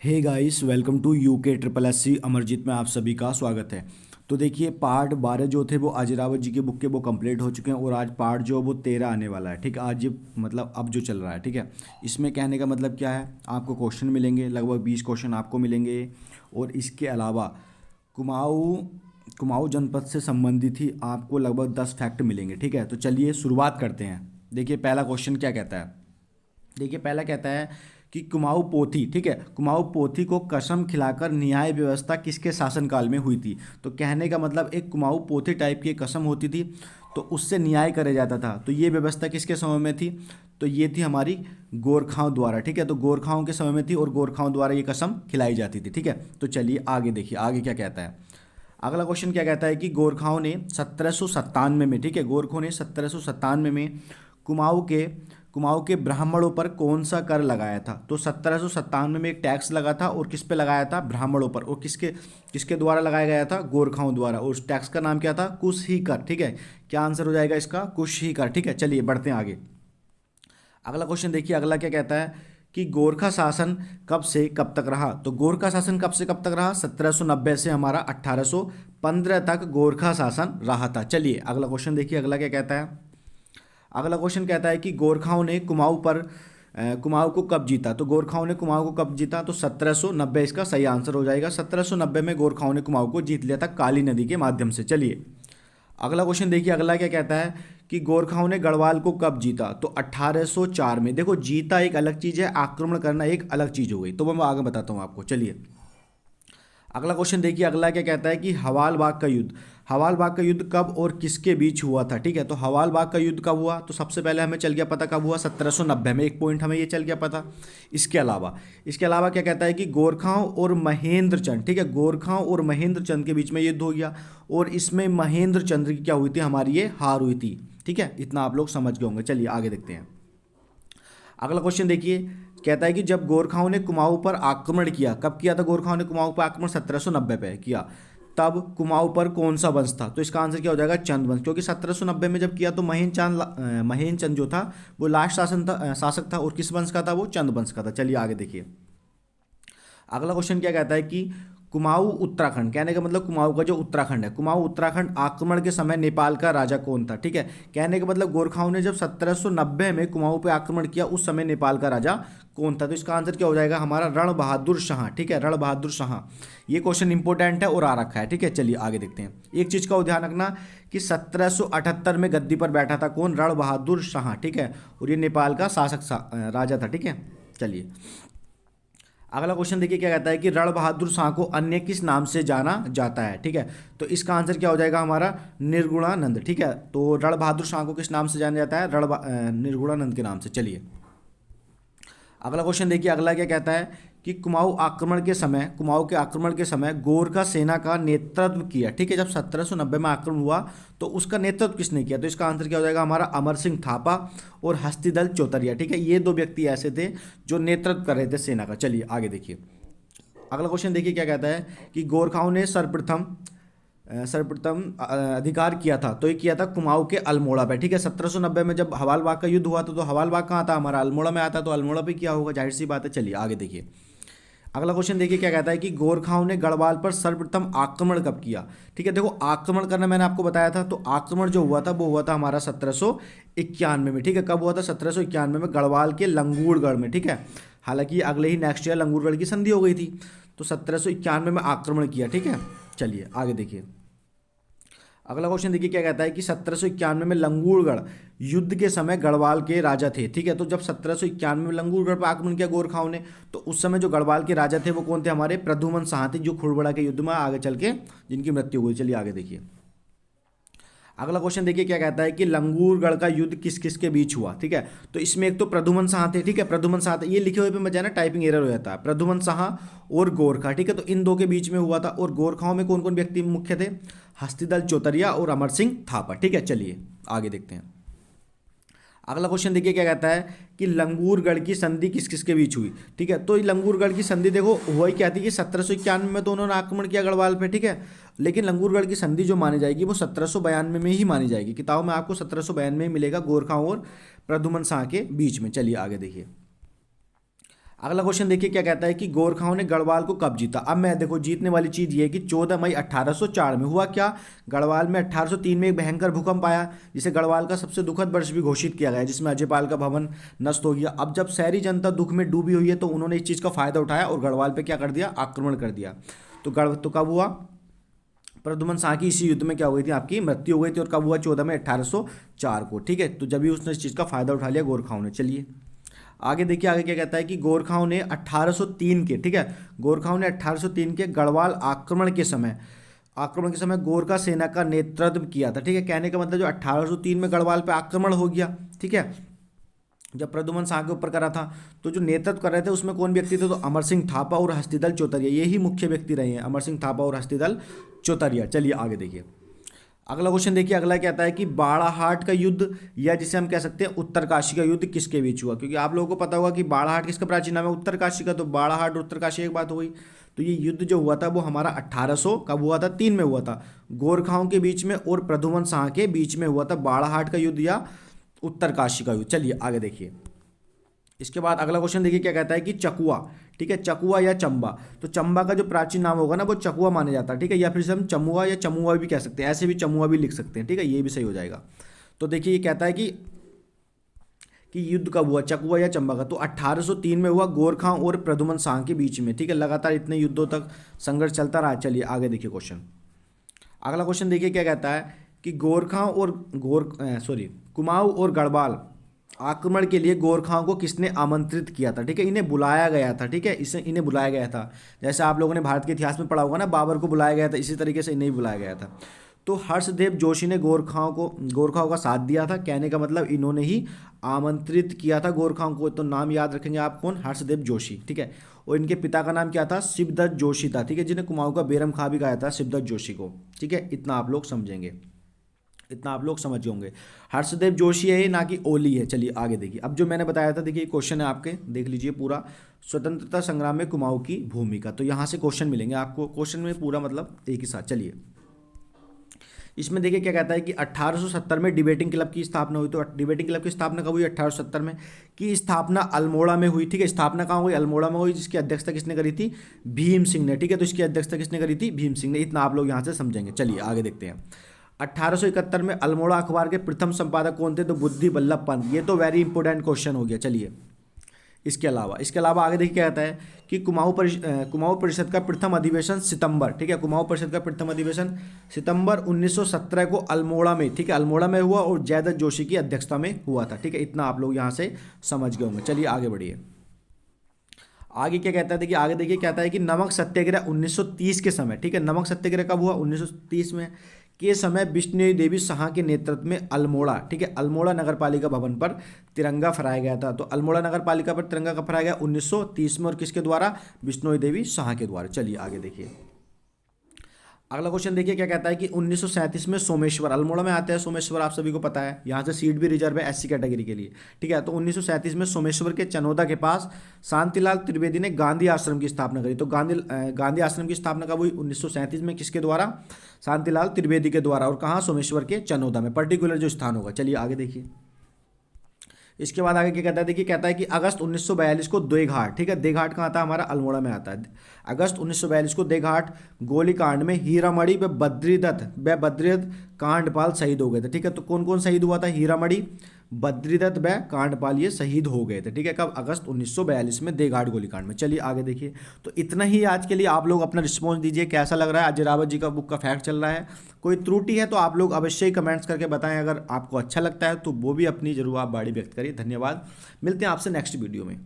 Hey guys, welcome to UK triple S C Amarjeet में आप सभी का स्वागत है। तो देखिए, पार्ट 12 जो थे वो अजरावत जी के बुक के वो कंप्लीट हो चुके हैं और आज पार्ट जो वो 13 आने वाला है। ठीक है, आज ये मतलब अब जो चल रहा है। ठीक है, इसमें कहने का मतलब क्या है, आपको क्वेश्चन मिलेंगे, लगभग 20 क्वेश्चन आपको मिलेंगे। और इसके अलावा कुमाऊँ कुमाऊँ जनपद से संबंधित ही आपको लगभग 10 फैक्ट मिलेंगे। ठीक है, तो चलिए शुरुआत करते हैं। देखिए, पहला क्वेश्चन क्या कहता है। देखिए, पहला कहता है कि कुमाऊँ पोथी, ठीक है, कुमाऊँ पोथी को कसम खिलाकर न्याय व्यवस्था किसके शासनकाल में हुई थी। तो कहने का मतलब एक कुमाऊँ पोथी टाइप की एक कसम होती थी, तो उससे न्याय करे जाता था। तो ये व्यवस्था किसके समय में थी। तो ये थी हमारी गोरखाओं द्वारा। ठीक है, तो गोरखाओं के समय में थी और गोरखाओं द्वारा ये कसम खिलाई जाती थी। ठीक है, तो चलिए आगे देखिए, आगे क्या कहता है। अगला क्वेश्चन क्या कहता है कि गोरखाओं ने 1797 में, ठीक है, गोरखों ने 1797 में कुमाऊँ के कुमाऊँ के ब्राह्मणों पर कौन सा कर लगाया था। तो 1797 में एक टैक्स लगा था और किस पे लगाया था, ब्राह्मणों पर। और किसके किसके द्वारा लगाया गया था, गोरखाओं द्वारा। और उस टैक्स का नाम क्या था, कुश ही कर। ठीक है, क्या आंसर हो जाएगा इसका, कुश ही कर। ठीक है, चलिए बढ़ते हैं आगे। अगला क्वेश्चन देखिए, अगला क्या कहता है कि गोरखा शासन कब से कब तक रहा। तो गोरखा शासन कब से कब तक रहा, 1790 से हमारा 1815 तक गोरखा शासन रहा था। चलिए अगला क्वेश्चन देखिए, अगला क्या कहता है। अगला क्वेश्चन कहता है कि गोरखाओं ने कुमाऊं पर कुमाऊं को कब जीता। तो गोरखाओं ने कुमाऊं को कब जीता, तो 1790 इसका सही आंसर हो जाएगा। 1790 में गोरखाओं ने कुमाऊं को जीत लिया था काली नदी के माध्यम से। चलिए अगला क्वेश्चन देखिए, अगला क्या कहता है कि गोरखाओं ने गढ़वाल को कब जीता। तो 1804 में। देखो, जीता एक अलग चीज़ है, आक्रमण करना एक अलग चीज़ हो गई। तो मैं आगे बताता हूँ आपको। चलिए अगला क्वेश्चन देखिए, अगला क्या कहता है कि हवाल बाग का युद्ध, हवाल बाग का युद्ध कब और किसके बीच हुआ था। ठीक है, तो हवाल बाग का युद्ध कब हुआ, तो सबसे पहले हमें चल गया पता कब हुआ, 1790 में। एक पॉइंट हमें ये चल गया पता। इसके अलावा क्या कहता है कि गोरखाओं और महेंद्र चंद, ठीक है, गोरखाओं और महेंद्र चंद के बीच में युद्ध हो गया और इसमें महेंद्र चंद्र की क्या हुई थी, हमारी ये हार हुई थी। ठीक है, इतना आप लोग समझ गए होंगे। चलिए आगे देखते हैं। अगला क्वेश्चन देखिए, कहता है कि जब गोरखाओं ने कुमाऊं पर आक्रमण किया, कब किया था गोरखाओं ने कुमाऊं पर आक्रमण, 1790 पे किया, तब कुमाऊं पर कौन सा वंश था। तो इसका आंसर क्या हो जाएगा, चंद वंश। क्योंकि 1790 में जब किया तो महेंद्र चंद जो था वो लास्ट शासक था और किस वंश का था, वो चंद वंश का था। चलिए आगे देखिए। अगला क्वेश्चन क्या कहता है कि कुमाऊं उत्तराखंड, कहने का मतलब कुमाऊं का जो उत्तराखंड है, कुमाऊं उत्तराखंड आक्रमण के समय नेपाल का राजा कौन था। ठीक है, कहने का मतलब गोरखाओं ने जब 1790 में कुमाऊं पे आक्रमण किया उस समय नेपाल का राजा कौन था। तो इसका आंसर क्या हो जाएगा हमारा, रण बहादुर शाह। ठीक है, रण बहादुर शाह। ये क्वेश्चन इंपॉर्टेंट है और आ रखा है। ठीक है, चलिए आगे देखते हैं। एक चीज का ध्यान रखना कि 1778 में गद्दी पर बैठा था कौन, रण बहादुर शाह। ठीक है, और ये नेपाल का राजा था। ठीक है, चलिए अगला क्वेश्चन देखिए, क्या कहता है कि रण बहादुर शाह को अन्य किस नाम से जाना जाता है। ठीक है, तो इसका आंसर क्या हो जाएगा हमारा, निर्गुणानंद। ठीक है, तो रण बहादुर शाह को किस नाम से जाना जाता है, निर्गुणानंद के नाम से। चलिए अगला क्वेश्चन देखिए, अगला क्या कहता है कि कुमाऊं के आक्रमण के समय गोरखा सेना का नेतृत्व किया। ठीक है, जब 1790 में आक्रमण हुआ तो उसका नेतृत्व किसने किया। तो इसका आंसर क्या हो जाएगा हमारा, अमर सिंह थापा और हस्तिदल चौतरिया। ठीक है, ये दो व्यक्ति ऐसे थे जो नेतृत्व कर रहे थे सेना का। चलिए आगे देखिए। अगला क्वेश्चन देखिए, क्या कहता है कि गोरखाओं ने सर्वप्रथम अधिकार किया था। तो ये किया था कुमाऊं के अल्मोड़ा पे। ठीक है, 1790 में जब हवाल बाग का युद्ध हुआ था तो हवाल बाग कहाँ था, हमारा अल्मोड़ा में आता। तो अल्मोड़ा पे किया होगा, जाहिर सी बात है। चलिए आगे देखिए। अगला क्वेश्चन देखिए, क्या कहता है कि गोरखाओं ने गढ़वाल पर सर्वप्रथम आक्रमण कब किया। ठीक है, देखो आक्रमण करना मैंने आपको बताया था, तो आक्रमण जो हुआ था वो हुआ था हमारा 1791 में। ठीक है, कब हुआ था, 1791 में गढ़वाल के लंगूरगढ़ में। ठीक है, हालांकि अगले ही नेक्स्ट ईयर लंगूरगढ़ की संधि हो गई थी, तो 1791 में आक्रमण किया। ठीक है, चलिए आगे देखिए। अगला क्वेश्चन देखिए, क्या कहता है कि 1791 में लंगूरगढ़ युद्ध के समय गढ़वाल के राजा थे। ठीक है, तो जब 1791 में लंगूरगढ़ पर आक्रमण किया गोरखाओं ने, तो उस समय जो गढ़वाल के राजा थे वो कौन थे, हमारे प्रद्युमन शाह थे, जो खुड़बड़ा के युद्ध में आगे चल के जिनकी मृत्यु हुई। चलिए आगे देखिए। अगला क्वेश्चन देखिए, क्या कहता है कि लंगूरगढ़ का युद्ध किस किस के बीच हुआ। ठीक है, तो इसमें एक तो प्रद्युमन शाह थे। ठीक है, प्रद्युमन शाह थे, ये लिखे हुए पे मत जाना, टाइपिंग एरर हो जाता है। प्रद्युमन शाह और गोरखा, ठीक है, तो इन दो के बीच में हुआ था। और गोरखाओं में कौन कौन व्यक्ति मुख्य थे, हस्तिदल चौतरिया और अमर सिंह थापा। ठीक है, चलिए आगे देखते हैं। अगला क्वेश्चन देखिए, क्या कहता है कि लंगूरगढ़ की संधि किस किस के बीच हुई। ठीक है, तो ये लंगूरगढ़ की संधि देखो हुआ ही क्या थी कि 1791 में तो उन्होंने आक्रमण किया गढ़वाल पे। ठीक है, लेकिन लंगूरगढ़ की संधि जो मानी जाएगी वो 1792 में ही मानी जाएगी। किताब में आपको 1792 में ही मिलेगा, गोरखाओं और प्रद्युमन शाह के बीच में। चलिए आगे देखिए। अगला क्वेश्चन देखिए क्या कहता है कि गोरखाओं ने गढ़वाल को कब जीता। अब मैं देखो जीतने वाली चीज़ ये है कि 14 मई 1804 में हुआ क्या, गढ़वाल में 1803 में एक भयंकर भूकंप आया जिसे गढ़वाल का सबसे दुखद वर्ष भी घोषित किया गया, जिसमें अजयपाल का भवन नष्ट हो गया। अब जब शहरी जनता दुख में डूबी हुई है तो उन्होंने इस चीज़ का फायदा उठाया और गढ़वाल पे क्या कर दिया, आक्रमण कर दिया। तो कब हुआ, प्रद्युमन शाह की इसी युद्ध में क्या हुई थी, आपकी मृत्यु हो गई थी। और कब हुआ, 14 मई 1804 को। ठीक है, तो जब भी उसने इस चीज़ का फायदा उठा लिया गोरखाओं ने। चलिए आगे देखिए, आगे क्या कहता है कि गोरखाओं ने 1803 के, ठीक है, गोरखाओं ने 1803 के गढ़वाल आक्रमण के समय गोरखा सेना का नेतृत्व किया था। ठीक है, कहने का मतलब जो 1803 में गढ़वाल पे आक्रमण हो गया, ठीक है, जब प्रद्युमन शाह के ऊपर करा था, तो जो नेतृत्व कर रहे थे उसमें कौन व्यक्ति थे, तो अमर सिंह थापा और हस्तिदल चौतरिया, यही मुख्य व्यक्ति रहे हैं, अमर सिंह थापा और हस्तिदल चौतरिया। चलिए आगे देखिए, अगला क्वेश्चन देखिए, अगला क्या आता है कि बाड़ाहाट का युद्ध, या जिसे हम कह सकते हैं उत्तरकाशी का युद्ध, किसके बीच हुआ। क्योंकि आप लोगों को पता होगा कि बाड़ाहाट किसका प्राचीन नाम है, उत्तरकाशी का। तो बाड़ाहाट और उत्तरकाशी एक बात हो गई। तो ये युद्ध जो हुआ था वो हमारा 1800 कब हुआ था, 3 में हुआ था, गोरखाओं के बीच में और प्रद्युमन शाह के बीच में हुआ था बाड़ाहाट का युद्ध या उत्तरकाशी का युद्ध। चलिए आगे देखिए, इसके बाद अगला क्वेश्चन देखिए क्या कहता है कि चकुआ, ठीक है, चकुआ या चंबा। तो चंबा का जो प्राचीन नाम होगा ना वो चकुआ माना जाता है। ठीक है, या फिर हम चमुआ या चमुआ भी कह सकते हैं, ऐसे भी चमुआ भी लिख सकते हैं। ठीक है, ये भी सही हो जाएगा। तो देखिए ये कहता है कि युद्ध कब हुआ, चकुआ या चंबा का। तो 1803 में हुआ गोरखाओं और प्रद्युमन शाह के बीच में। ठीक है, लगातार इतने युद्धों तक संघर्ष चलता रहा। चलिए आगे देखिए क्वेश्चन, अगला क्वेश्चन देखिए क्या कहता है कि गोरखाओं और कुमाऊं और गढ़वाल आक्रमण के लिए गोरखाओं को किसने आमंत्रित किया था। ठीक है, इन्हें बुलाया गया था। ठीक है, इन्हें बुलाया गया था। जैसे आप लोगों ने भारत के इतिहास में पढ़ा होगा ना, बाबर को बुलाया गया था, इसी तरीके से इन्हें भी बुलाया गया था। तो हर्षदेव जोशी ने गोरखाओं का साथ दिया था। कहने का मतलब इन्होंने ही आमंत्रित किया था गोरखाओं को। तो नाम याद रखेंगे आप, कौन, हर्षदेव जोशी। ठीक है, और इनके पिता का नाम क्या था, शिवदत्त जोशी था। ठीक है, जिन्हें कुमाऊं का बेरम खां भी कहा था, शिवदत्त जोशी को। ठीक है, इतना आप लोग समझेंगे, इतना आप लोग समझ होंगे। हर्षदेव जोशी है, ना कि ओली है। चलिए आगे देखिए, अब जो मैंने बताया था, देखिए क्वेश्चन है आपके, देख लीजिए पूरा, स्वतंत्रता संग्राम में कुमाऊं की भूमिका। तो यहाँ से क्वेश्चन मिलेंगे आपको, क्वेश्चन में पूरा मतलब एक ही साथ। चलिए इसमें देखिए क्या कहता है कि 1870 में डिबेटिंग क्लब की स्थापना हुई। तो डिबेटिंग क्लब की स्थापना कब हुई, 1870 में। की स्थापना अल्मोड़ा में हुई। ठीक है, स्थापना कहाँ हुई, अल्मोड़ा में हुई, जिसकी अध्यक्षता किसने करी थी, भीम सिंह ने। ठीक है, तो इसकी अध्यक्षता किसने करी थी, भीम सिंह ने। इतना आप लोग यहाँ से समझेंगे। चलिए आगे देखते हैं, 1871 में अल्मोड़ा अखबार के प्रथम संपादक कौन थे, तो बुद्धि बल्लभ पंत। ये तो वेरी इंपॉर्टेंट क्वेश्चन हो गया। चलिए इसके अलावा आगे देखिए क्या कहता है कि कुमाऊं परिषद का प्रथम अधिवेशन सितंबर, ठीक है, कुमाऊं परिषद का प्रथम अधिवेशन सितंबर 1917 को अल्मोड़ा में, ठीक है, अल्मोड़ा में हुआ और जयदत्त जोशी की अध्यक्षता में हुआ था। ठीक है, इतना आप लोग यहाँ से समझ गए होंगे। चलिए आगे बढ़िए, आगे क्या कहता है, देखिए आगे देखिए कहता है कि नमक सत्याग्रह 1930 के समय, ठीक है, नमक सत्याग्रह कब हुआ, 1930 में के समय विष्णु देवी शाह के नेतृत्व में अल्मोड़ा, ठीक है, अल्मोड़ा नगर पालिका भवन पर तिरंगा फहराया गया था। तो अल्मोड़ा नगर पालिका पर तिरंगा कब फहराया गया, 1930 में, और किसके द्वारा, विष्णु देवी शाह के द्वारा। चलिए आगे देखिए, अगला क्वेश्चन देखिए क्या कहता है कि 1937 में सोमेश्वर, अल्मोड़ा में आता है सोमेश्वर, आप सभी को पता है, यहाँ से सीट भी रिजर्व है एससी कैटेगरी के लिए। ठीक है, तो 1937 में सोमेश्वर के चनोदा के पास शांतिलाल त्रिवेदी ने गांधी आश्रम की स्थापना करी। तो गांधी आश्रम की स्थापना कब हुई, 1937 में, किसके द्वारा, शांतिलाल त्रिवेदी के द्वारा। और कहाँ, सोमेश्वर के चनोदा में, पर्टिकुलर जो स्थान होगा। चलिए आगे देखिए, इसके बाद आगे क्या कहता है, देखिए कहता है कि अगस्त 1942 को देघाट, ठीक है, देघाट कहाँ आता है, हमारा अल्मोड़ा में आता है। अगस्त 1942 को देघाट गोलीकांड में हीरामणि व बद्रीदत्त कांडपाल शहीद हो गए थे। ठीक है, तो कौन कौन शहीद हुआ था, हीरामणि, बद्रीदत्त व कांडपाल, ये शहीद हो गए थे। ठीक है, कब, अगस्त 1942 में देघाट गोलीकांड में। चलिए आगे देखिए, तो इतना ही आज के लिए। आप लोग अपना रिस्पॉन्स दीजिए, कैसा लग रहा है, अजय रावत जी का बुक का फैक्ट चल रहा है। कोई त्रुटि है तो आप लोग अवश्य ही कमेंट्स करके बताएं। अगर आपको अच्छा लगता है तो वो भी अपनी जरूर आप बाड़ी व्यक्त करिए। धन्यवाद, मिलते हैं आपसे नेक्स्ट वीडियो में।